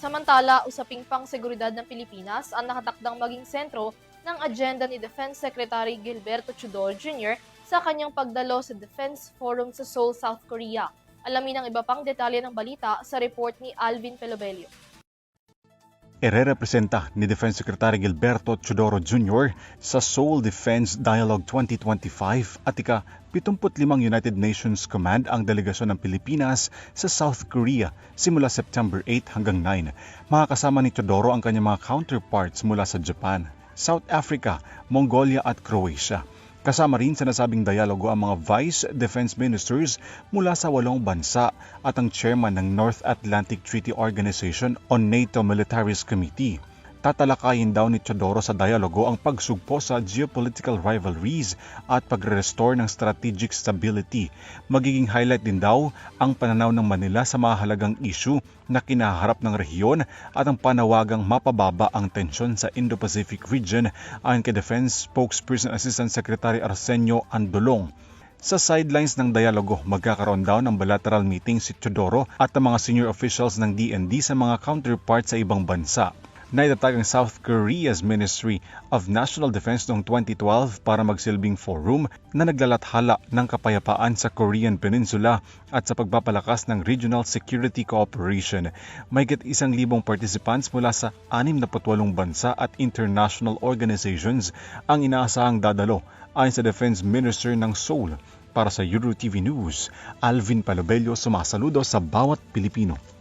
Samantala, usaping pang-seguridad ng Pilipinas ang nakatakdang maging sentro ng agenda ni Defense Secretary Gilberto Chodoro Jr. sa kanyang pagdalo sa Defense Forum sa Seoul, South Korea. Alamin ang iba pang detalye ng balita sa report ni Alvin Pelobelio. Irerepresenta ni Defense Secretary Gilberto Chodoro Jr. sa Seoul Defense Dialogue 2025 at ika-75 United Nations Command ang delegasyon ng Pilipinas sa South Korea simula September 8 hanggang 9. Makakasama ni Chodoro ang kanyang mga counterparts mula sa Japan, South Africa, Mongolia at Croatia. Kasama rin sa nasabing dialogo ang mga Vice Defense Ministers mula sa 8 bansa at ang chairman ng North Atlantic Treaty Organization o NATO Militaries Committee. Tatalakayin daw ni Chodoro sa dialogo ang pagsugpo sa geopolitical rivalries at pagre-restore ng strategic stability. Magiging highlight din daw ang pananaw ng Manila sa mahalagang issue na kinaharap ng rehiyon at ang panawagang mapababa ang tensyon sa Indo-Pacific region ayon kay Defense Spokesperson Assistant Secretary Arsenio Andolong. Sa sidelines ng dialogo, magkakaroon daw ng bilateral meeting si Chodoro at ang mga senior officials ng DND sa mga counterparts sa ibang bansa. Naitatag ang South Korea's Ministry of National Defense noong 2012 para magsilbing forum na naglalathala ng kapayapaan sa Korean Peninsula at sa pagpapalakas ng regional security cooperation. Mahigit 1,000 participants mula sa 68 bansa at international organizations ang inaasahang dadalo ayon sa Defense Minister ng Seoul. Para sa EuroTV News, Alvin Palobelio sumasaludo sa bawat Pilipino.